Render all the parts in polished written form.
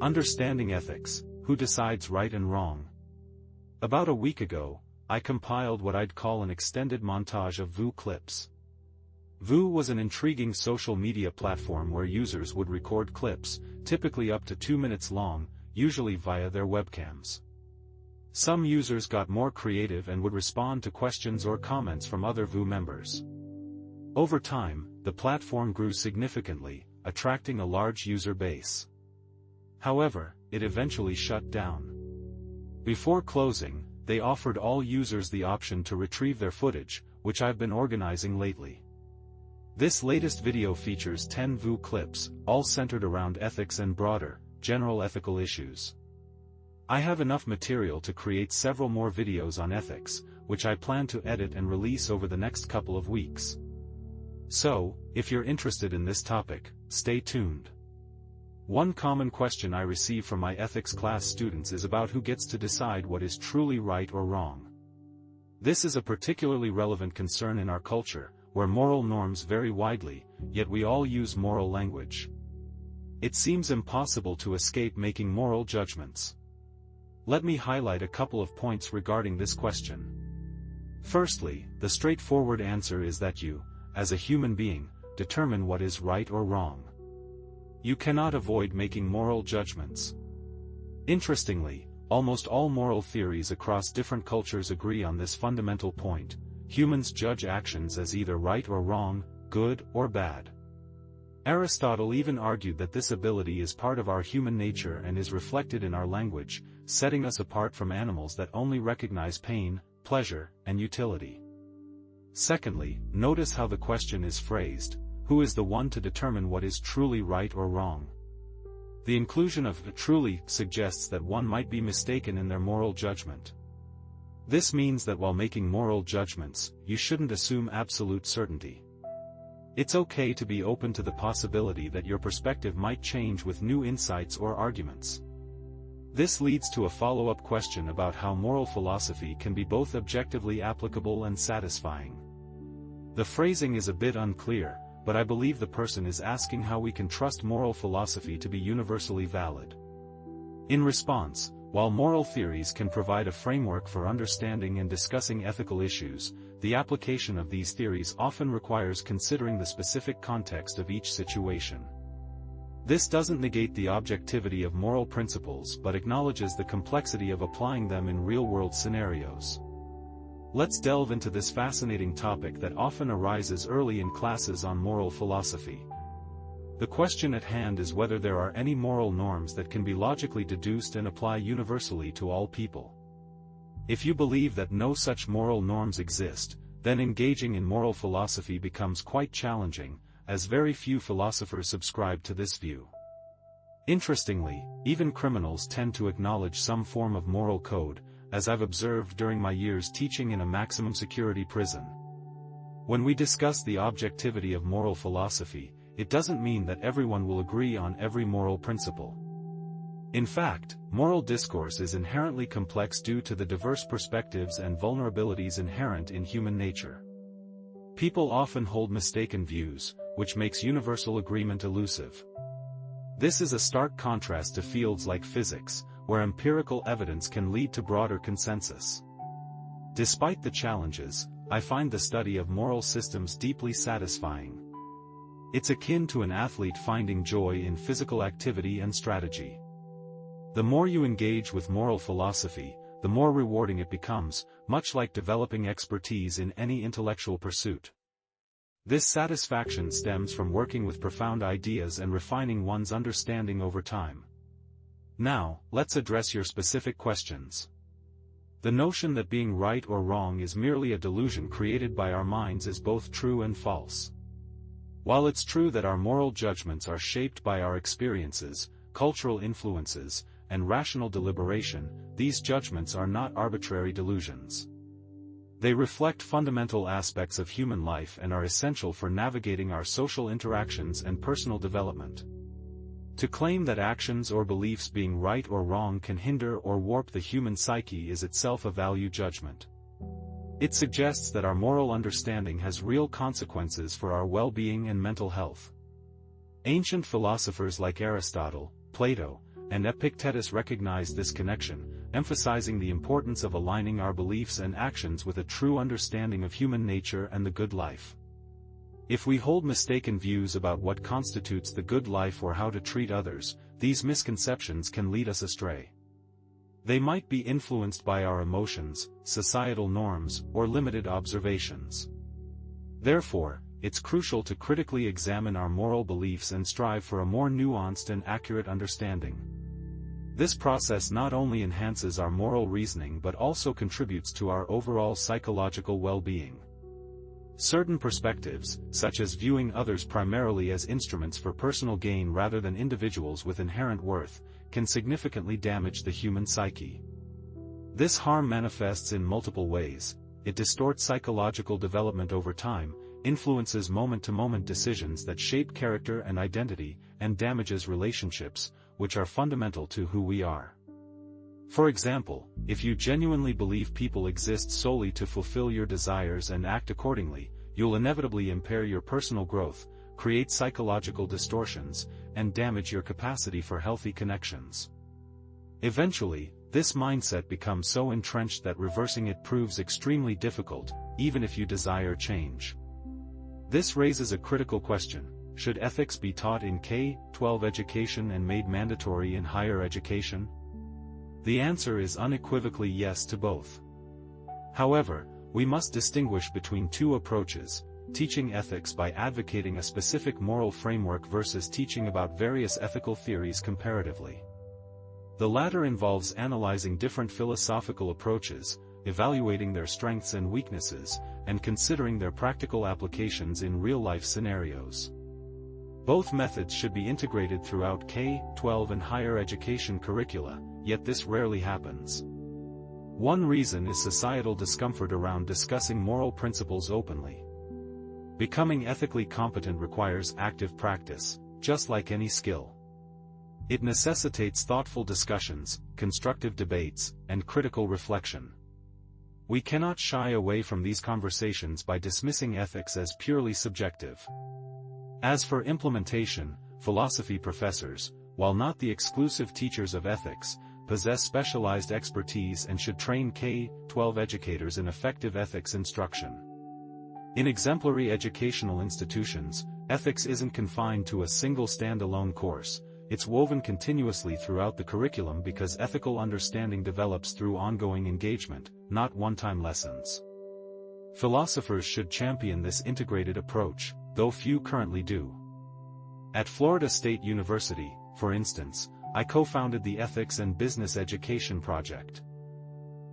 Understanding ethics: who decides right and wrong? About a week ago, I compiled what I'd call an extended montage of VU clips. VU was an intriguing social media platform where users would record clips, typically up to 2 minutes long, usually via their webcams. Some users got more creative and would respond to questions or comments from other VU members. Over time, the platform grew significantly, attracting a large user base. However, it eventually shut down. Before closing, they offered all users the option to retrieve their footage, which I've been organizing lately. This latest video features 10 VU clips, all centered around ethics and broader, general ethical issues. I have enough material to create several more videos on ethics, which I plan to edit and release over the next couple of weeks. So, if you're interested in this topic, stay tuned. One common question I receive from my ethics class students is about who gets to decide what is truly right or wrong. This is a particularly relevant concern in our culture, where moral norms vary widely, yet we all use moral language. It seems impossible to escape making moral judgments. Let me highlight a couple of points regarding this question. Firstly, the straightforward answer is that you, as a human being, determine what is right or wrong. You cannot avoid making moral judgments. Interestingly, almost all moral theories across different cultures agree on this fundamental point: humans judge actions as either right or wrong, good or bad. Aristotle even argued that this ability is part of our human nature and is reflected in our language, setting us apart from animals that only recognize pain, pleasure, and utility. Secondly, notice how the question is phrased: who is the one to determine what is truly right or wrong? The inclusion of "truly" suggests that one might be mistaken in their moral judgment. This means that while making moral judgments, you shouldn't assume absolute certainty. It's okay to be open to the possibility that your perspective might change with new insights or arguments. This leads to a follow-up question about how moral philosophy can be both objectively applicable and satisfying. The phrasing is a bit unclear, but I believe the person is asking how we can trust moral philosophy to be universally valid. In response, while moral theories can provide a framework for understanding and discussing ethical issues, the application of these theories often requires considering the specific context of each situation. This doesn't negate the objectivity of moral principles but acknowledges the complexity of applying them in real-world scenarios. Let's delve into this fascinating topic that often arises early in classes on moral philosophy. The question at hand is whether there are any moral norms that can be logically deduced and apply universally to all people. If you believe that no such moral norms exist, then engaging in moral philosophy becomes quite challenging, as very few philosophers subscribe to this view. Interestingly, even criminals tend to acknowledge some form of moral code, as I've observed during my years teaching in a maximum security prison. When we discuss the objectivity of moral philosophy, it doesn't mean that everyone will agree on every moral principle. In fact, moral discourse is inherently complex due to the diverse perspectives and vulnerabilities inherent in human nature. People often hold mistaken views, which makes universal agreement elusive. This is a stark contrast to fields like physics, where empirical evidence can lead to broader consensus. Despite the challenges, I find the study of moral systems deeply satisfying. It's akin to an athlete finding joy in physical activity and strategy. The more you engage with moral philosophy, the more rewarding it becomes, much like developing expertise in any intellectual pursuit. This satisfaction stems from working with profound ideas and refining one's understanding over time. Now, let's address your specific questions. The notion that being right or wrong is merely a delusion created by our minds is both true and false. While it's true that our moral judgments are shaped by our experiences, cultural influences, and rational deliberation, these judgments are not arbitrary delusions. They reflect fundamental aspects of human life and are essential for navigating our social interactions and personal development. To claim that actions or beliefs being right or wrong can hinder or warp the human psyche is itself a value judgment. It suggests that our moral understanding has real consequences for our well-being and mental health. Ancient philosophers like Aristotle, Plato, and Epictetus recognized this connection, emphasizing the importance of aligning our beliefs and actions with a true understanding of human nature and the good life. If we hold mistaken views about what constitutes the good life or how to treat others, these misconceptions can lead us astray. They might be influenced by our emotions, societal norms, or limited observations. Therefore, it's crucial to critically examine our moral beliefs and strive for a more nuanced and accurate understanding. This process not only enhances our moral reasoning but also contributes to our overall psychological well-being. Certain perspectives, such as viewing others primarily as instruments for personal gain rather than individuals with inherent worth, can significantly damage the human psyche. This harm manifests in multiple ways. It distorts psychological development over time, influences moment-to-moment decisions that shape character and identity, and damages relationships, which are fundamental to who we are. For example, if you genuinely believe people exist solely to fulfill your desires and act accordingly, you'll inevitably impair your personal growth, create psychological distortions, and damage your capacity for healthy connections. Eventually, this mindset becomes so entrenched that reversing it proves extremely difficult, even if you desire change. This raises a critical question: should ethics be taught in K-12 education and made mandatory in higher education? The answer is unequivocally yes to both. However, we must distinguish between two approaches: teaching ethics by advocating a specific moral framework versus teaching about various ethical theories comparatively. The latter involves analyzing different philosophical approaches, evaluating their strengths and weaknesses, and considering their practical applications in real-life scenarios. Both methods should be integrated throughout K-12 and higher education curricula, yet this rarely happens. One reason is societal discomfort around discussing moral principles openly. Becoming ethically competent requires active practice, just like any skill. It necessitates thoughtful discussions, constructive debates, and critical reflection. We cannot shy away from these conversations by dismissing ethics as purely subjective. As for implementation, philosophy professors, while not the exclusive teachers of ethics, possess specialized expertise and should train K-12 educators in effective ethics instruction. In exemplary educational institutions, ethics isn't confined to a single standalone course. It's woven continuously throughout the curriculum because ethical understanding develops through ongoing engagement, not one-time lessons. Philosophers should champion this integrated approach, though few currently do. At Florida State University, for instance, I co-founded the Ethics and Business Education Project.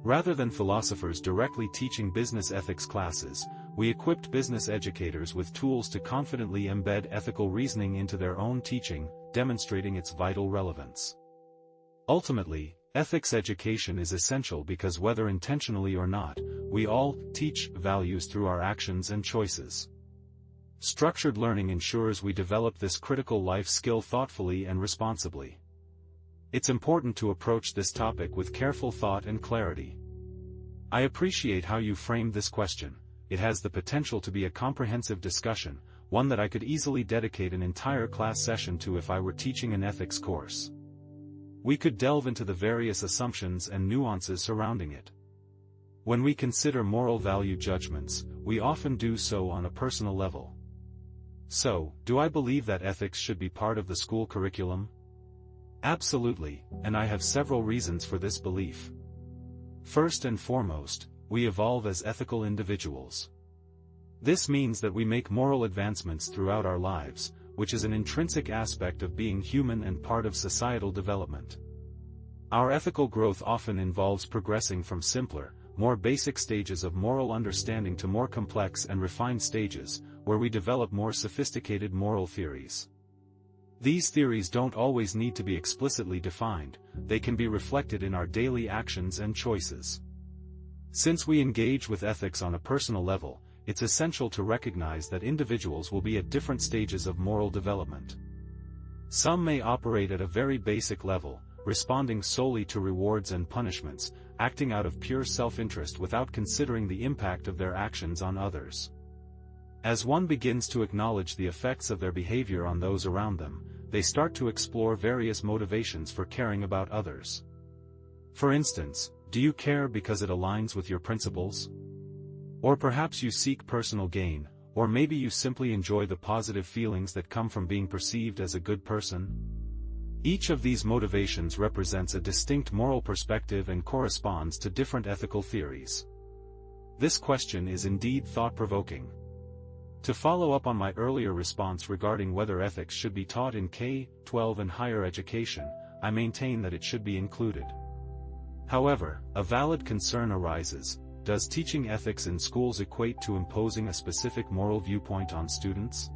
Rather than philosophers directly teaching business ethics classes, we equipped business educators with tools to confidently embed ethical reasoning into their own teaching, demonstrating its vital relevance. Ultimately, ethics education is essential because whether intentionally or not, we all teach values through our actions and choices. Structured learning ensures we develop this critical life skill thoughtfully and responsibly. It's important to approach this topic with careful thought and clarity. I appreciate how you framed this question. It has the potential to be a comprehensive discussion, one that I could easily dedicate an entire class session to if I were teaching an ethics course. We could delve into the various assumptions and nuances surrounding it. When we consider moral value judgments, we often do so on a personal level. So, do I believe that ethics should be part of the school curriculum? Absolutely, and I have several reasons for this belief. First and foremost, we evolve as ethical individuals. This means that we make moral advancements throughout our lives, which is an intrinsic aspect of being human and part of societal development. Our ethical growth often involves progressing from simpler, more basic stages of moral understanding to more complex and refined stages, where we develop more sophisticated moral theories. These theories don't always need to be explicitly defined, they can be reflected in our daily actions and choices. Since we engage with ethics on a personal level, it's essential to recognize that individuals will be at different stages of moral development. Some may operate at a very basic level, responding solely to rewards and punishments, acting out of pure self-interest without considering the impact of their actions on others. As one begins to acknowledge the effects of their behavior on those around them, they start to explore various motivations for caring about others. For instance, do you care because it aligns with your principles? Or perhaps you seek personal gain, or maybe you simply enjoy the positive feelings that come from being perceived as a good person? Each of these motivations represents a distinct moral perspective and corresponds to different ethical theories. This question is indeed thought-provoking. To follow up on my earlier response regarding whether ethics should be taught in K-12 and higher education, I maintain that it should be included. However, a valid concern arises: does teaching ethics in schools equate to imposing a specific moral viewpoint on students?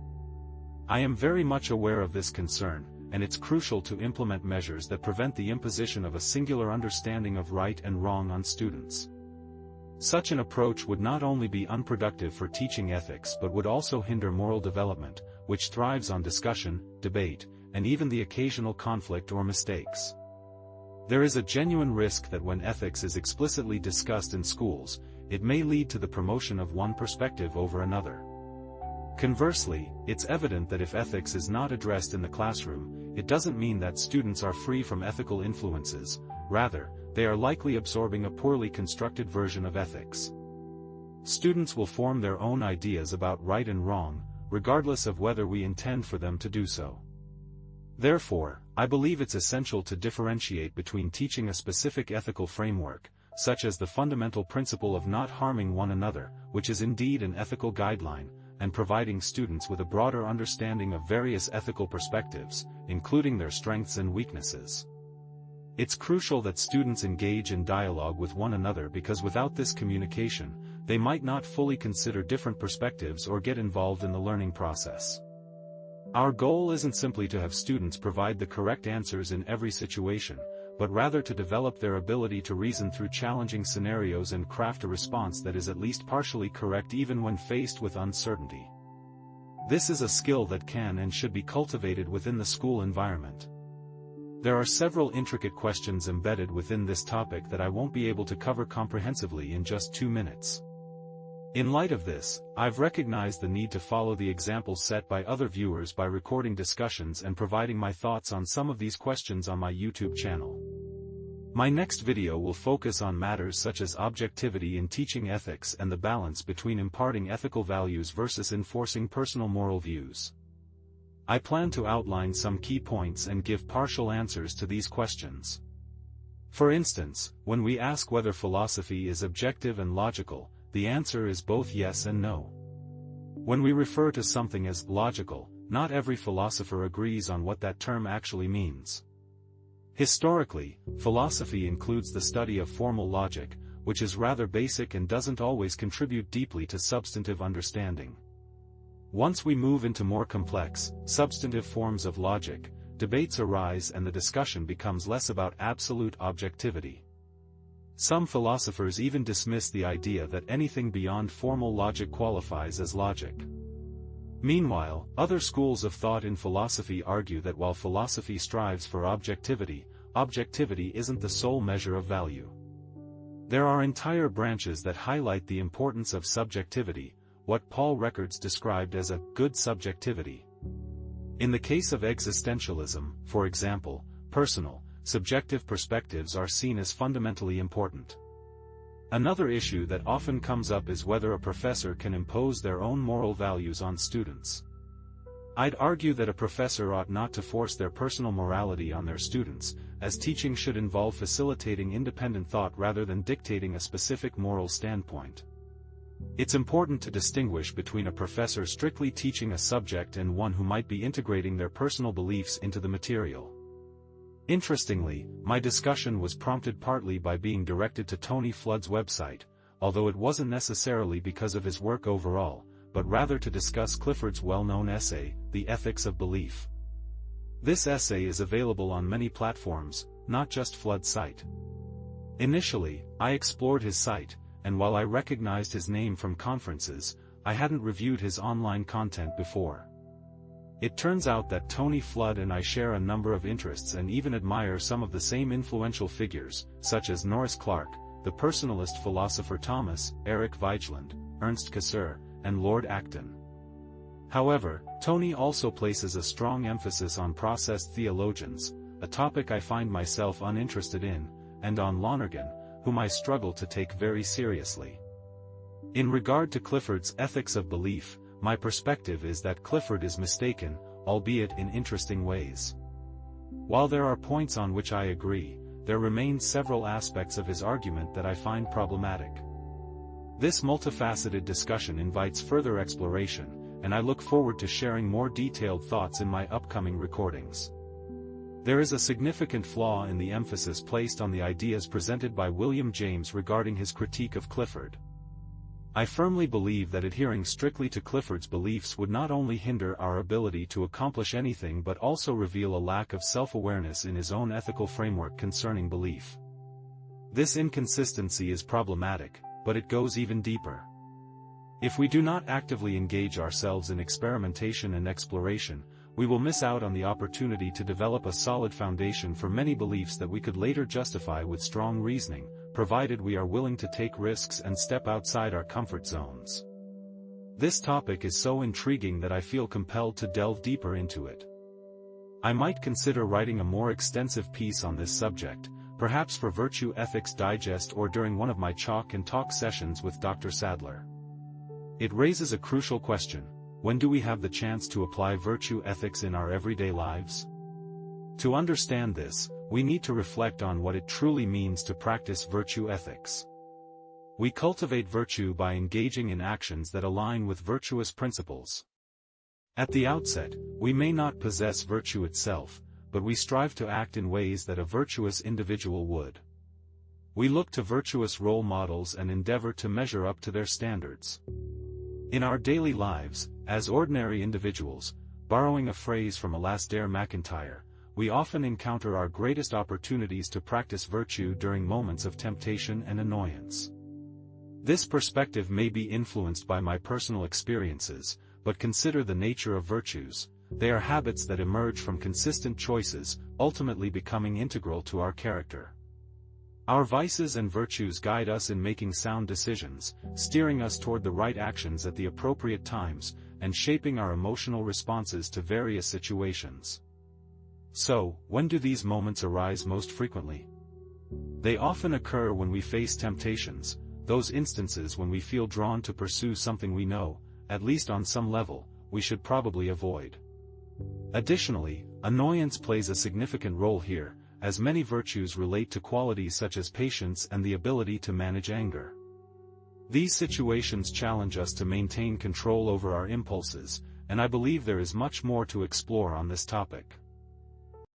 I am very much aware of this concern, and it's crucial to implement measures that prevent the imposition of a singular understanding of right and wrong on students. Such an approach would not only be unproductive for teaching ethics but would also hinder moral development, which thrives on discussion, debate, and even the occasional conflict or mistakes. There is a genuine risk that when ethics is explicitly discussed in schools, it may lead to the promotion of one perspective over another. Conversely, it's evident that if ethics is not addressed in the classroom, it doesn't mean that students are free from ethical influences. Rather, they are likely absorbing a poorly constructed version of ethics. Students will form their own ideas about right and wrong, regardless of whether we intend for them to do so. Therefore, I believe it's essential to differentiate between teaching a specific ethical framework, such as the fundamental principle of not harming one another, which is indeed an ethical guideline, and providing students with a broader understanding of various ethical perspectives, including their strengths and weaknesses. It's crucial that students engage in dialogue with one another, because without this communication, they might not fully consider different perspectives or get involved in the learning process. Our goal isn't simply to have students provide the correct answers in every situation, but rather to develop their ability to reason through challenging scenarios and craft a response that is at least partially correct even when faced with uncertainty. This is a skill that can and should be cultivated within the school environment. There are several intricate questions embedded within this topic that I won't be able to cover comprehensively in just 2 minutes. In light of this, I've recognized the need to follow the example set by other viewers by recording discussions and providing my thoughts on some of these questions on my YouTube channel. My next video will focus on matters such as objectivity in teaching ethics and the balance between imparting ethical values versus enforcing personal moral views. I plan to outline some key points and give partial answers to these questions. For instance, when we ask whether philosophy is objective and logical, the answer is both yes and no. When we refer to something as logical, not every philosopher agrees on what that term actually means. Historically, philosophy includes the study of formal logic, which is rather basic and doesn't always contribute deeply to substantive understanding. Once we move into more complex, substantive forms of logic, debates arise and the discussion becomes less about absolute objectivity. Some philosophers even dismiss the idea that anything beyond formal logic qualifies as logic. Meanwhile, other schools of thought in philosophy argue that while philosophy strives for objectivity, objectivity isn't the sole measure of value. There are entire branches that highlight the importance of subjectivity, what Paul Rickard described as a good subjectivity. In the case of existentialism, for example, personal, subjective perspectives are seen as fundamentally important. Another issue that often comes up is whether a professor can impose their own moral values on students. I'd argue that a professor ought not to force their personal morality on their students, as teaching should involve facilitating independent thought rather than dictating a specific moral standpoint. It's important to distinguish between a professor strictly teaching a subject and one who might be integrating their personal beliefs into the material. Interestingly, my discussion was prompted partly by being directed to Tony Flood's website, although it wasn't necessarily because of his work overall, but rather to discuss Clifford's well-known essay, The Ethics of Belief. This essay is available on many platforms, not just Flood's site. Initially, I explored his site, and while I recognized his name from conferences, I hadn't reviewed his online content before. It turns out that Tony Flood and I share a number of interests and even admire some of the same influential figures, such as Norris Clark, the personalist philosopher Thomas, Eric Vigeland, Ernst Cassirer, and Lord Acton. However, Tony also places a strong emphasis on processed theologians, a topic I find myself uninterested in, and on Lonergan, whom I struggle to take very seriously. In regard to Clifford's ethics of belief, my perspective is that Clifford is mistaken, albeit in interesting ways. While there are points on which I agree, there remain several aspects of his argument that I find problematic. This multifaceted discussion invites further exploration, and I look forward to sharing more detailed thoughts in my upcoming recordings. There is a significant flaw in the emphasis placed on the ideas presented by William James regarding his critique of Clifford. I firmly believe that adhering strictly to Clifford's beliefs would not only hinder our ability to accomplish anything but also reveal a lack of self-awareness in his own ethical framework concerning belief. This inconsistency is problematic, but it goes even deeper. If we do not actively engage ourselves in experimentation and exploration, we will miss out on the opportunity to develop a solid foundation for many beliefs that we could later justify with strong reasoning, provided we are willing to take risks and step outside our comfort zones. This topic is so intriguing that I feel compelled to delve deeper into it. I might consider writing a more extensive piece on this subject, perhaps for Virtue Ethics Digest or during one of my Chalk and Talk sessions with Dr. Sadler. It raises a crucial question: when do we have the chance to apply virtue ethics in our everyday lives? To understand this, we need to reflect on what it truly means to practice virtue ethics. We cultivate virtue by engaging in actions that align with virtuous principles. At the outset, we may not possess virtue itself, but we strive to act in ways that a virtuous individual would. We look to virtuous role models and endeavor to measure up to their standards. In our daily lives, as ordinary individuals, borrowing a phrase from Alasdair MacIntyre, we often encounter our greatest opportunities to practice virtue during moments of temptation and annoyance. This perspective may be influenced by my personal experiences, but consider the nature of virtues. They are habits that emerge from consistent choices, ultimately becoming integral to our character. Our vices and virtues guide us in making sound decisions, steering us toward the right actions at the appropriate times, and shaping our emotional responses to various situations. So, when do these moments arise most frequently? They often occur when we face temptations, those instances when we feel drawn to pursue something we know, at least on some level, we should probably avoid. Additionally, annoyance plays a significant role here, as many virtues relate to qualities such as patience and the ability to manage anger. These situations challenge us to maintain control over our impulses, and I believe there is much more to explore on this topic.